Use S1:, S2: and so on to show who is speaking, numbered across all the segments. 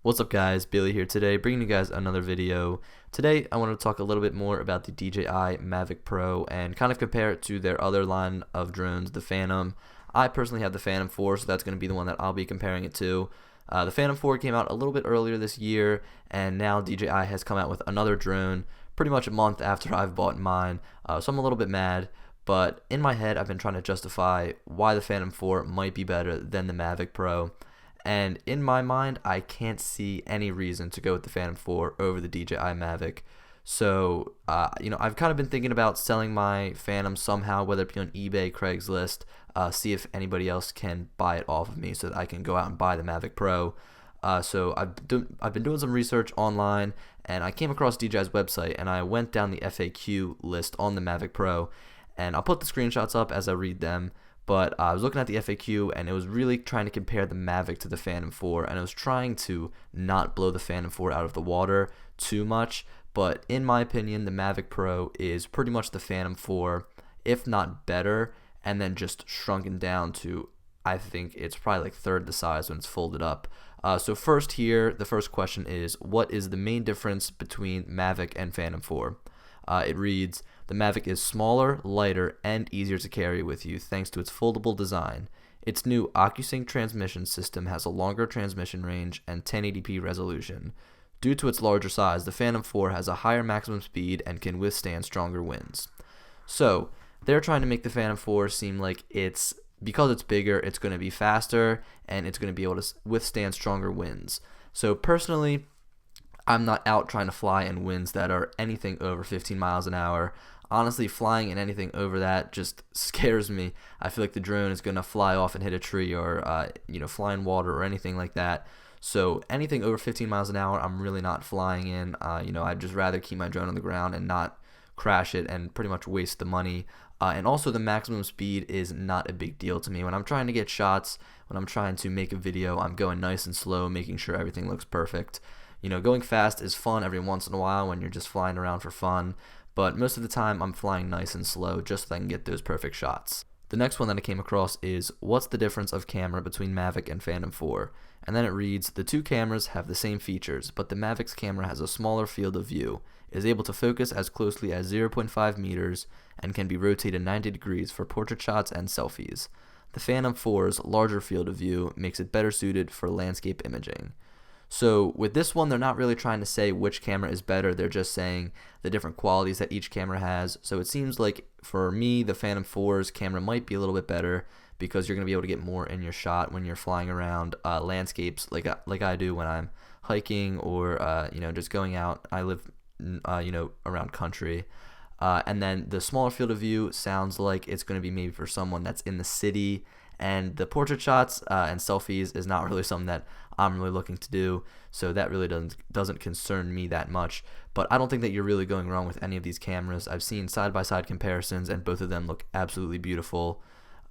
S1: What's up guys, Billy here today, bringing you guys another video. Today I want to talk a little bit more about the DJI Mavic Pro and kind of compare it to their other line of drones, the Phantom. I personally have the Phantom 4, so that's going to be the one that I'll be comparing it to. The Phantom 4 came out a little bit earlier this year, and now DJI has come out with another drone pretty much a month after I've bought mine, so I'm a little bit mad. But in my head, I've been trying to justify why the Phantom 4 might be better than the Mavic Pro. And in my mind, I can't see any reason to go with the Phantom 4 over the DJI Mavic. So, I've kind of been thinking about selling my Phantom somehow, whether it be on eBay, Craigslist, see if anybody else can buy it off of me so that I can go out and buy the Mavic Pro. So I've been doing some research online, and I came across DJI's website, and I went down the FAQ list on the Mavic Pro, and I'll put the screenshots up as I read them. But I was looking at the FAQ, and it was really trying to compare the Mavic to the Phantom 4, and it was trying to not blow the Phantom 4 out of the water too much. But in my opinion, the Mavic Pro is pretty much the Phantom 4, if not better, and then just shrunken down to, I think it's probably like third the size when it's folded up. So first here, the first question is, what is the main difference between Mavic and Phantom 4? It reads, the Mavic is smaller, lighter, and easier to carry with you thanks to its foldable design. Its new OcuSync transmission system has a longer transmission range and 1080p resolution. Due to its larger size, the Phantom 4 has a higher maximum speed and can withstand stronger winds. So, they're trying to make the Phantom 4 seem like because it's bigger, it's going to be faster, and it's going to be able to withstand stronger winds. So personally, I'm not out trying to fly in winds that are anything over 15 miles an hour. Honestly, flying in anything over that just scares me. I feel like the drone is going to fly off and hit a tree or, fly in water or anything like that. So anything over 15 miles an hour, I'm really not flying in. I'd just rather keep my drone on the ground and not crash it and pretty much waste the money. And also the maximum speed is not a big deal to me. When I'm trying to get shots, when I'm trying to make a video, I'm going nice and slow, making sure everything looks perfect. Going fast is fun every once in a while when you're just flying around for fun, but most of the time I'm flying nice and slow just so I can get those perfect shots. The next one that I came across is, what's the difference of camera between Mavic and Phantom 4? And then it reads, the two cameras have the same features, but the Mavic's camera has a smaller field of view, is able to focus as closely as 0.5 meters, and can be rotated 90 degrees for portrait shots and selfies. The Phantom 4's larger field of view makes it better suited for landscape imaging. So with this one, they're not really trying to say which camera is better, they're just saying the different qualities that each camera has. So it seems like for me, the Phantom 4's camera might be a little bit better because you're going to be able to get more in your shot when you're flying around landscapes like I do when I'm hiking or just going out. I live around country. And then the smaller field of view sounds like it's going to be maybe for someone that's in the city, and the portrait shots and selfies is not really something that I'm really looking to do, so that really doesn't concern me that much. But I don't think that you're really going wrong with any of these cameras. I've seen side-by-side comparisons, and both of them look absolutely beautiful.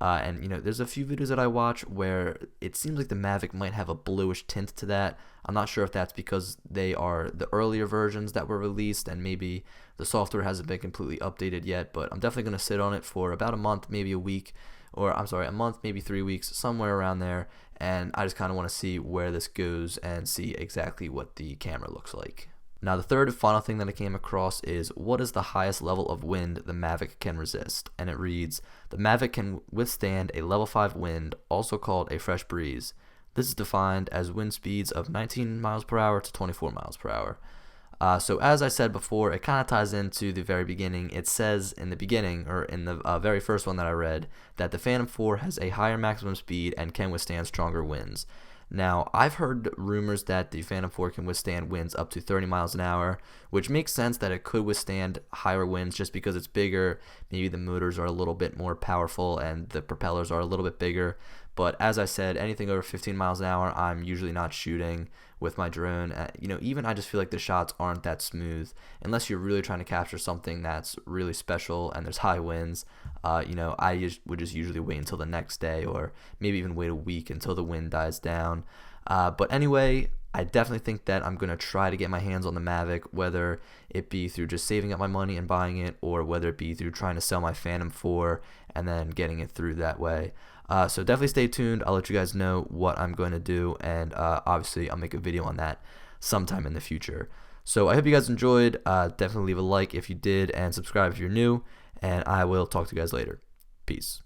S1: And there's a few videos that I watch where it seems like the Mavic might have a bluish tint to that. I'm not sure if that's because they are the earlier versions that were released and maybe the software hasn't been completely updated yet, but I'm definitely going to sit on it for about a month, maybe a week, a month, maybe 3 weeks, somewhere around there, and I just kind of want to see where this goes and see exactly what the camera looks like. Now the third and final thing that I came across is, what is the highest level of wind the Mavic can resist? And it reads, the Mavic can withstand a level 5 wind, also called a fresh breeze. This is defined as wind speeds of 19 miles per hour to 24 miles per hour. So as I said before, it kind of ties into the very beginning. It says in the beginning, or in the very first one that I read, that the Phantom 4 has a higher maximum speed and can withstand stronger winds. Now, I've heard rumors that the Phantom 4 can withstand winds up to 30 miles an hour, which makes sense that it could withstand higher winds just because it's bigger. Maybe the motors are a little bit more powerful and the propellers are a little bit bigger. But as I said, anything over 15 miles an hour, I'm usually not shooting with my drone. Even I just feel like the shots aren't that smooth unless you're really trying to capture something that's really special and there's high winds. Would just usually wait until the next day or maybe even wait a week until the wind dies down. But anyway, I definitely think that I'm going to try to get my hands on the Mavic, whether it be through just saving up my money and buying it, or whether it be through trying to sell my Phantom 4 and then getting it through that way. So definitely stay tuned. I'll let you guys know what I'm going to do, and obviously I'll make a video on that sometime in the future. So I hope you guys enjoyed. Definitely leave a like if you did, and subscribe if you're new, and I will talk to you guys later. Peace.